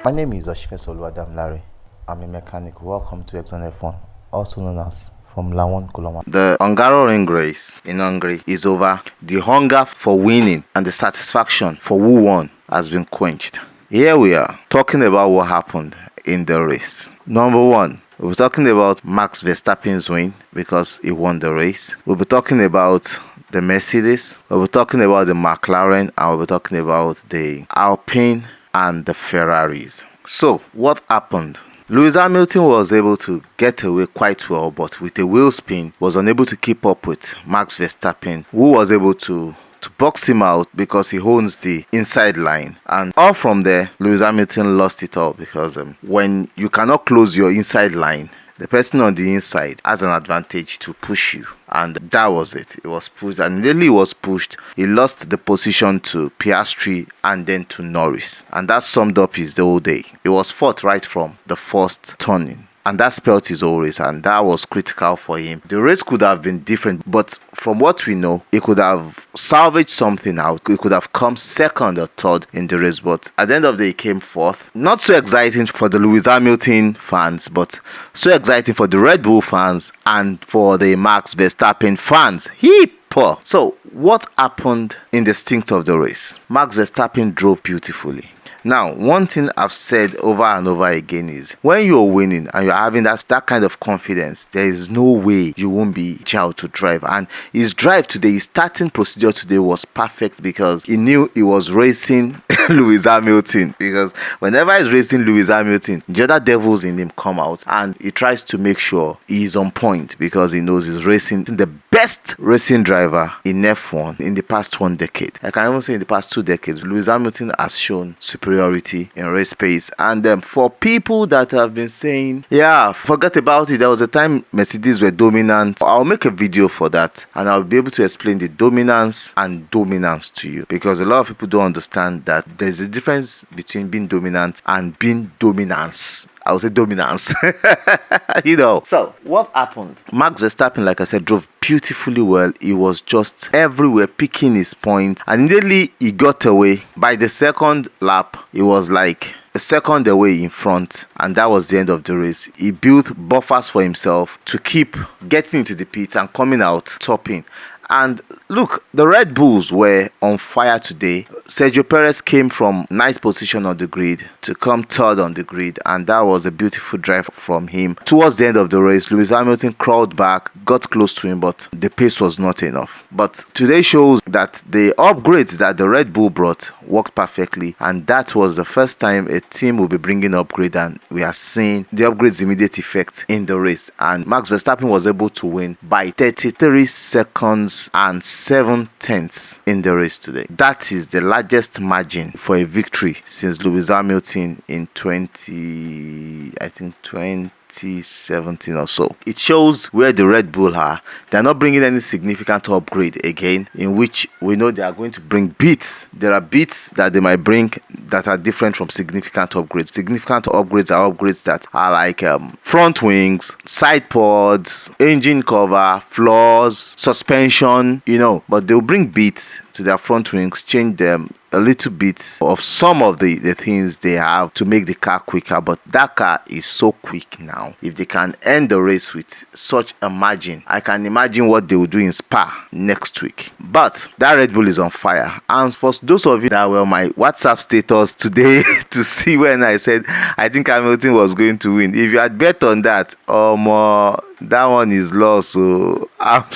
My name is Larry. I'm a mechanic. Welcome to Exxon F1, also known as Formula 1 Coloma. The Hungaroring race in Hungary is over. The hunger for winning and the satisfaction for who won has been quenched. Here we are talking about what happened in the race. Number one, we'll be talking about Max Verstappen's win because he won the race. We'll be talking about the Mercedes. We'll be talking about the McLaren, and we'll be talking about the Alpine and the Ferraris. So, what happened? Lewis Hamilton was able to get away quite well, but with a wheel spin, was unable to keep up with Max Verstappen, who was able to box him out because he owns the inside line. And all from there, Lewis Hamilton lost it all because when you cannot close your inside line, the person on the inside has an advantage to push you. And that was it. It was pushed, and immediately he was pushed, he lost the position to Piastri and then to Norris. And that summed up his whole day. It was fought right from the first turning. And that spelled his whole race, and that was critical for him. The race could have been different, but from what we know, he could have salvaged something out. He could have come second or third in the race, but at the end of the day, he came fourth. Not so exciting for the Lewis Hamilton fans, but so exciting for the Red Bull fans and for the Max Verstappen fans. So, what happened in the stint of the race? Max Verstappen drove beautifully. Now, one thing I've said over and over again is when you're winning and you're having that kind of confidence, there is no way you won't be jailed to drive. And his drive today, his starting procedure today was perfect because he knew he was racing Lewis Hamilton. Because whenever he's racing Lewis Hamilton, the other devils in him come out and he tries to make sure he's on point because he knows he's racing the best racing driver in F1 in the past 1 decade. I can even say in the past 2 decades, Lewis Hamilton has shown superiority in race pace. And for people that have been saying, yeah, forget about it, there was a time Mercedes were dominant, I'll make a video for that and I'll be able to explain the dominance and dominance to you, because a lot of people don't understand that there's a difference between being dominant and being dominance. I would say dominance. So what happened? Max Verstappen, like I said, drove beautifully well. He was just everywhere picking his point, and immediately he got away. By the second lap, he was like a second away in front, and that was the end of the race. He built buffers for himself to keep getting into the pit and coming out topping. And look, the Red Bulls were on fire today. Sergio Perez came from ninth position on the grid to come third on the grid, and that was a beautiful drive from him. Towards the end of the race, Lewis Hamilton crawled back, got close to him, but the pace was not enough. But today shows that the upgrades that the Red Bull brought worked perfectly, and that was the first time a team will be bringing upgrade, and we are seeing the upgrades' immediate effect in the race. And Max Verstappen was able to win by 33 seconds and 7/10 in the race today. That is the largest margin for a victory since Lewis Hamilton in 2017 or so. It shows where the Red Bull are. They're not bringing any significant upgrade again, in which we know they are going to bring bits. There are bits that they might bring that are different from significant upgrades. Significant upgrades are upgrades that are like front wings, side pods, engine cover, floors, suspension, but they'll bring bits to their front wings, change them a little bit of some of the things they have to make the car quicker. But that car is so quick now. If they can end the race with such a margin, I can imagine what they will do in Spa next week. But that Red Bull is on fire. And for those of you that were on my WhatsApp status today to see when I said I think Hamilton was going to win, if you had bet on that, that one is lost. So I'm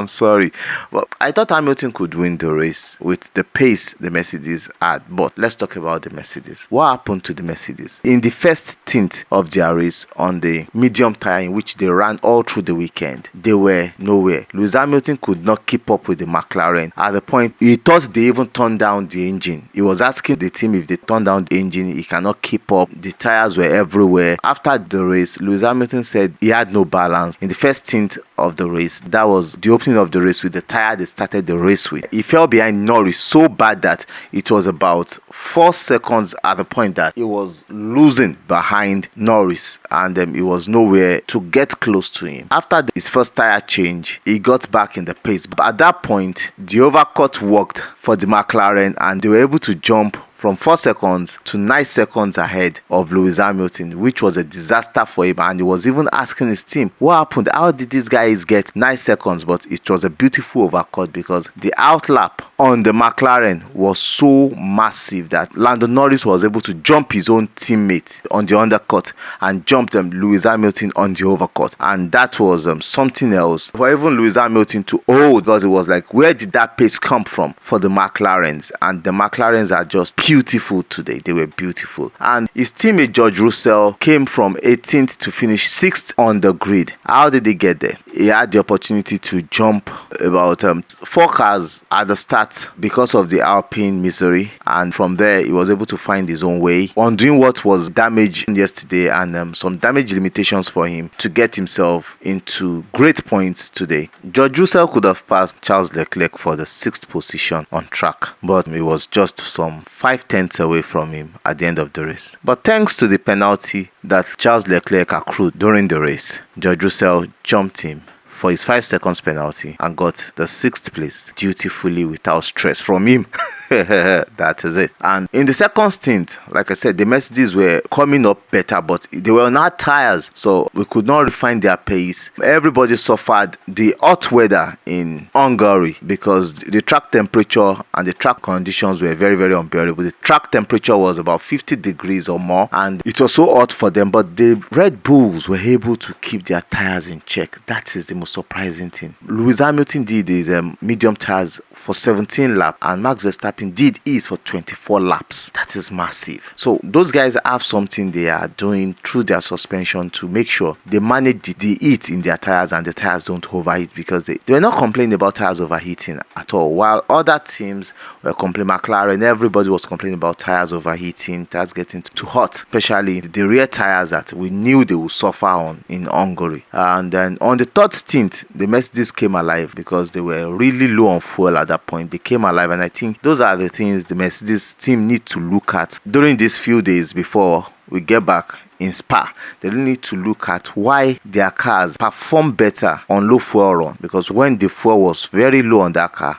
sorry. But I thought Hamilton could win the race with the pace the Mercedes had. But let's talk about the Mercedes. What happened to the Mercedes? In the first stint of their race on the medium tire, in which they ran all through the weekend, they were nowhere. Lewis Hamilton could not keep up with the McLaren. At the point, he thought they even turned down the engine. He was asking the team if they turned down the engine. He cannot keep up. The tires were everywhere. After the race, Lewis Hamilton said he had no balance. In the first stint of the race, that was the opening of the race with the tire they started the race with. He fell behind Norris so bad that it was about 4 seconds at the point that he was losing behind Norris, and he was nowhere to get close to him. After his first tire change, he got back in the pace. But at that point, the overcut worked for the McLaren, and they were able to jump from 4 seconds to 9 seconds ahead of Lewis Hamilton, which was a disaster for him. And he was even asking his team, what happened? How did these guys get 9 seconds? But it was a beautiful overcut because the outlap on the McLaren was so massive that Lando Norris was able to jump his own teammate on the undercut and jumped Lewis Hamilton on the overcut. And that was something else for even Lewis Hamilton to hold, because it was like, where did that pace come from for the McLarens? And the McLarens are just beautiful today. They were beautiful. And his teammate George Russell came from 18th to finish 6th on the grid. How did he get there? He had the opportunity to jump about 4 cars at the start because of the Alpine misery, and from there he was able to find his own way on doing what was damaged yesterday, and some damage limitations for him to get himself into great points today. George Russell could have passed Charles Leclerc for the 6th position on track, but it was just some 5/10 away from him at the end of the race. But thanks to the penalty that Charles Leclerc accrued during the race, George Russell jumped him for his 5 seconds penalty and got the 6th place dutifully without stress from him. That is it. And in the second stint, like I said, the Mercedes were coming up better, but they were on hard tires, so we could not refine their pace. Everybody suffered the hot weather in Hungary because the track temperature and the track conditions were very, very unbearable. The track temperature was about 50 degrees or more, and it was so hot for them, but the Red Bulls were able to keep their tires in check. That is the most surprising thing. Lewis Hamilton did his medium tires for 17 laps, and Max Verstappen did his for 24 laps. That is massive. So those guys have something they are doing through their suspension to make sure they manage the heat in their tires and the tires don't overheat, because they were not complaining about tires overheating at all. While other teams were complaining, McLaren, everybody was complaining about tires overheating, tires getting too hot, especially the rear tires that we knew they would suffer on in Hungary. And then on the third stint, the Mercedes came alive because they were really low on fuel at that point. They came alive, and I think those are the things the Mercedes team need to look at during these few days before we get back in Spa. They really need to look at why their cars perform better on low fuel run, because when the fuel was very low on that car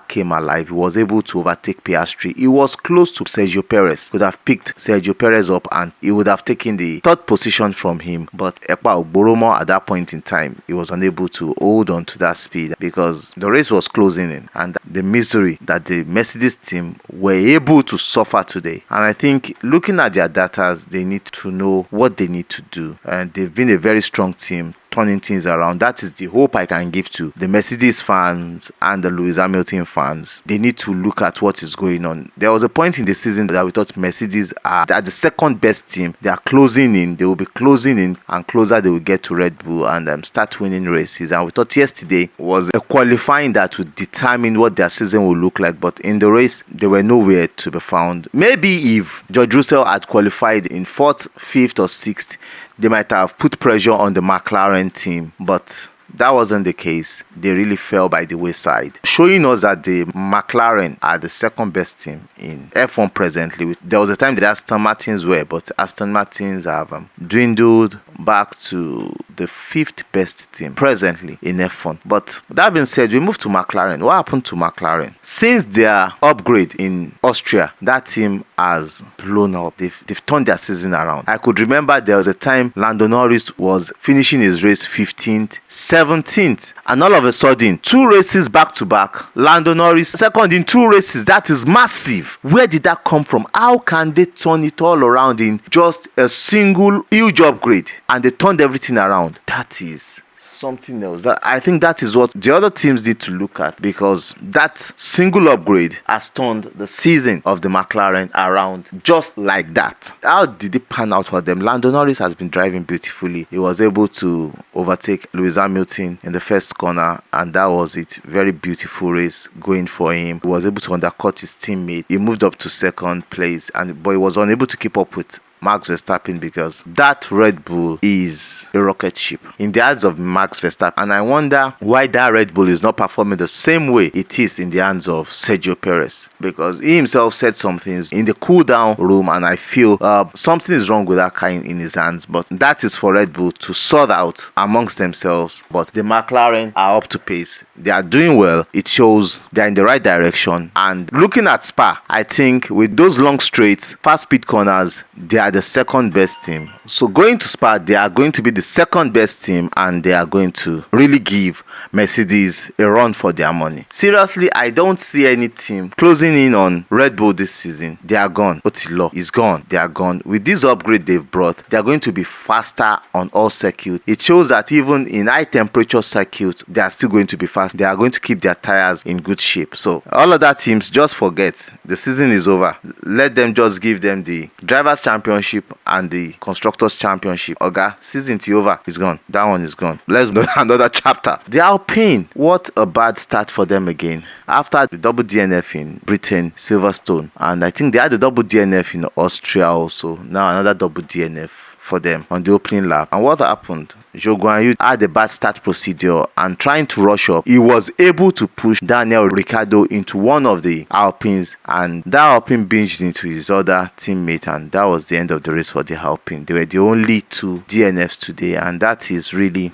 came alive. He was able to overtake Piastri. He was close to Sergio Perez. Could have picked Sergio Perez up and he would have taken the 3rd position from him, but Ekpa Boromo at that point in time, he was unable to hold on to that speed because the race was closing in, and the misery that the Mercedes team were able to suffer today. And I think looking at their data, they need to know what they need to do, and they've been a very strong team turning things around. That is the hope I can give to the Mercedes fans and the Lewis Hamilton fans. They need to look at what is going on. There was a point in the season that we thought Mercedes are the second best team. They are closing in. They will be closing in, and closer they will get to Red Bull and start winning races. And we thought yesterday was a qualifying that would determine what their season will look like. But in the race, they were nowhere to be found. Maybe if George Russell had qualified in 4th, 5th or 6th, they might have put pressure on the McLaren team, but that wasn't the case. They really fell by the wayside, showing us that the McLaren are the second best team in F1 presently. There was a time that Aston Martins were, but Aston Martins have dwindled back to the 5th best team presently in F1. But that being said, we move to McLaren. What happened to McLaren? Since their upgrade in Austria, that team has blown up. They've turned their season around. I could remember there was a time Lando Norris was finishing his race 15th, 17th, and all of a sudden 2 races back to back, Lando Norris second in 2 races. That is massive. Where did that come from? How can they turn it all around in just a single huge upgrade, and they turned everything around? That is something else. I think that is what the other teams need to look at, because that single upgrade has turned the season of the McLaren around just like that. How did it pan out for them? Lando Norris has been driving beautifully. He was able to overtake Lewis Hamilton in the first corner, and that was it. Very beautiful race going for him. He was able to undercut his teammate. He moved up to 2nd place, but he was unable to keep up with Max Verstappen, because that Red Bull is a rocket ship in the hands of Max Verstappen. And I wonder why that Red Bull is not performing the same way it is in the hands of Sergio Perez, because he himself said some things in the cool down room, and I feel something is wrong with that car in his hands. But that is for Red Bull to sort out amongst themselves. But the McLaren are up to pace. They are doing well. It shows they're in the right direction. And looking at Spa, I think with those long straights, fast speed corners, they are the second best team. So going to Spa, they are going to be the second best team, and they are going to really give Mercedes a run for their money. Seriously, I don't see any team closing in on Red Bull this season. They are gone. Otilo is gone. They are gone. With this upgrade they've brought, they are going to be faster on all circuits. It shows that even in high temperature circuits, they are still going to be fast. They are going to keep their tires in good shape. So all other teams, just forget. The season is over. Let them just give them the Drivers' Championship and the Constructors' Championship. Oga, season is over. It's gone. That one is gone. Let's do another chapter. The Alpine, what a bad start for them again. After the double DNF in Britain, Silverstone, and I think they had the double DNF in Austria also. Now another double DNF for them on the opening lap. And what happened? Zhou Guanyu had a bad start procedure, and trying to rush up, he was able to push Daniel Ricciardo into one of the Alpines, and that Alpine binged into his other teammate, and that was the end of the race for the Alpine. They were the only two DNFs today, and that is really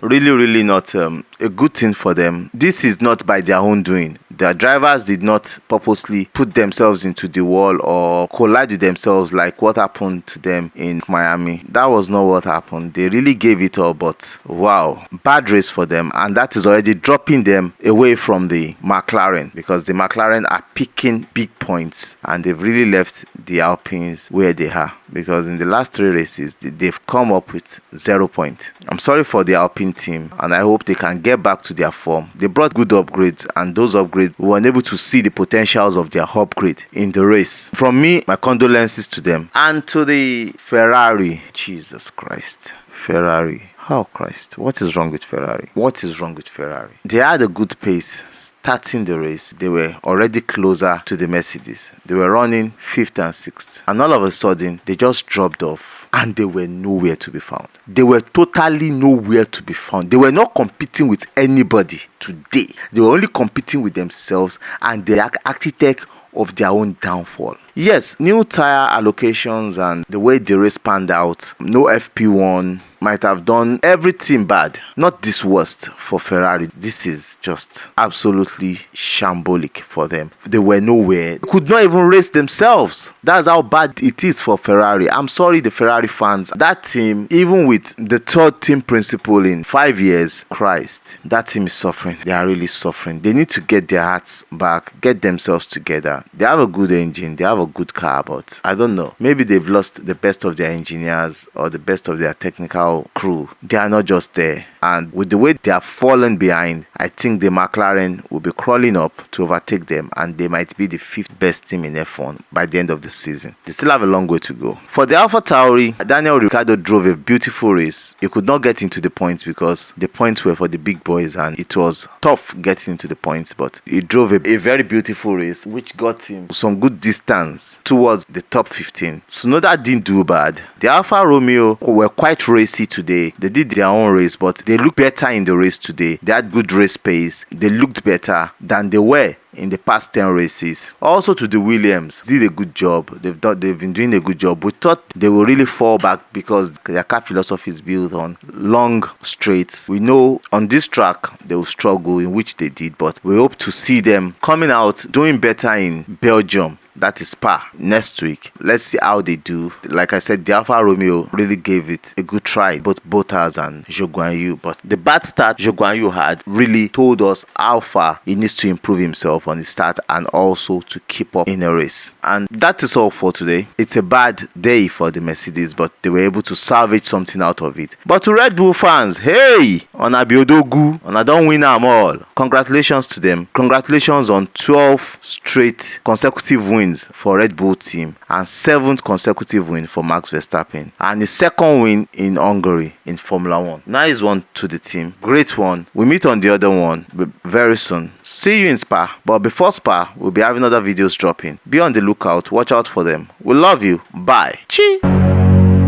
not a good thing for them. This is not by their own doing. Their drivers did not purposely put themselves into the wall or collide with themselves like what happened to them in Miami. That was not what happened. They really gave it all, but wow, bad race for them, and that is already dropping them away from the McLaren, because the McLaren are picking big points, and they've really left the Alpines where they are, because in the last 3 races they've come up with 0 points. I'm sorry for the Alpine team, and I hope they can get back to their form. They brought good upgrades, and those upgrades we were unable to see the potentials of their upgrade in the race. From me, my condolences to them. And to the Ferrari, Jesus Christ, Ferrari. Oh Christ, what is wrong with Ferrari? What is wrong with Ferrari? They had a good pace starting the race. They were already closer to the Mercedes. They were running 5th and 6th. And all of a sudden, they just dropped off, and they were nowhere to be found. They were totally nowhere to be found. They were not competing with anybody today. They were only competing with themselves and the architect of their own downfall. Yes, new tire allocations and the way the race panned out, no FP1, might have done everything bad. Not this worst for Ferrari. This is just absolutely shambolic for them. They were nowhere. They could not even race themselves. That's how bad it is for Ferrari. I'm sorry, the Ferrari fans. That team, even with the 3rd team principal in 5 years, Christ, that team is suffering. They are really suffering. They need to get their hearts back, get themselves together. They have a good engine. They have a good car, but I don't know. Maybe they've lost the best of their engineers or the best of their technical crew. They are not just there. And with the way they have fallen behind, I think the McLaren will be crawling up to overtake them, and they might be the 5th best team in F1 by the end of the season. They still have a long way to go. For the AlphaTauri, Daniel Ricciardo drove a beautiful race. He could not get into the points because the points were for the big boys, and it was tough getting into the points, but he drove a very beautiful race, which got him some good distance towards the top 15. Tsunoda didn't do bad. The Alfa Romeo were quite racy today. They did their own race, but they looked better in the race today. They had good race pace. They looked better than they were in the past 10 races. Also to the Williams, did a good job. They've been doing a good job. We thought they will really fall back because their car philosophy is built on long straights. We know on this track they will struggle, in which they did, but we hope to see them coming out doing better in Belgium. That is Spa next week. Let's see how they do. Like I said, the Alfa Romeo really gave it a good try, both Bottas and Zhou Guanyu. But the bad start Zhou Guanyu had really told us how far he needs to improve himself on his start and also to keep up in a race. And that is all for today. It's a bad day for the Mercedes, but they were able to salvage something out of it. But to Red Bull fans, hey, on Abiodogu, on I don't win them all. Congratulations to them. Congratulations on 12 straight consecutive wins for Red Bull team and 7th consecutive win for Max Verstappen and the 2nd win in Hungary in Formula 1. Nice one to the team. Great one. We meet on the other one very soon. See you in Spa. But before Spa, we'll be having other videos dropping. Be on the lookout. Watch out for them. We love you. Bye. Chi.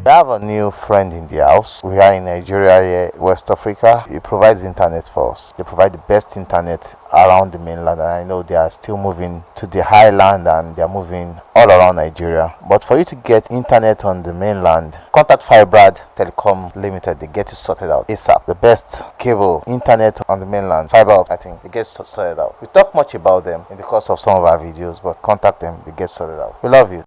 We have a new friend in the house. We are in Nigeria here, West Africa. He provides internet for us. They provide the best internet around the mainland, and I know they are still moving to the highland and they are moving all around Nigeria. But for you to get internet on the mainland, contact Firebrad Telecom Limited. They get you sorted out ASAP. The best cable internet on the mainland, fiber, I think they get sorted out. We talk much about them in the course of some of our videos, but contact them. They get sorted out. We love you.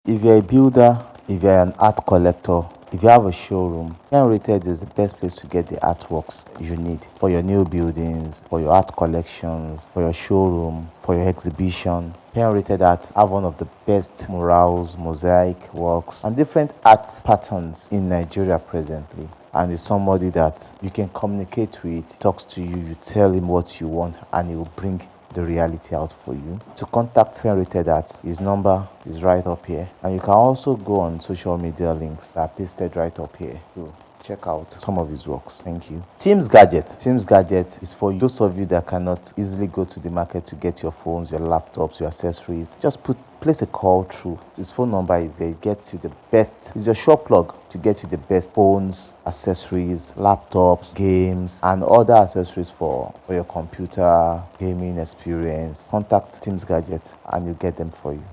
If you're a builder, if you're an art collector, if you have a showroom, Hungaroring is the best place to get the artworks you need for your new buildings, for your art collections, for your showroom, for your exhibition. Hungaroring Art have one of the best murals, mosaic works, and different art patterns in Nigeria presently. And is somebody that you can communicate with, talks to you, you tell him what you want, and he will bring the reality out for you. To contact Hungaroring Art, his number is right up here, and you can also go on social media links that are pasted right up here to check out some of his works. Thank you. Teams Gadget is for those of you that cannot easily go to the market to get your phones, your laptops, your accessories. Just place a call through. His phone number is there. It gets you the best. It's your short plug to get you the best phones, accessories, laptops, games, and other accessories for your computer gaming experience. Contact Teams Gadget and you get them for you.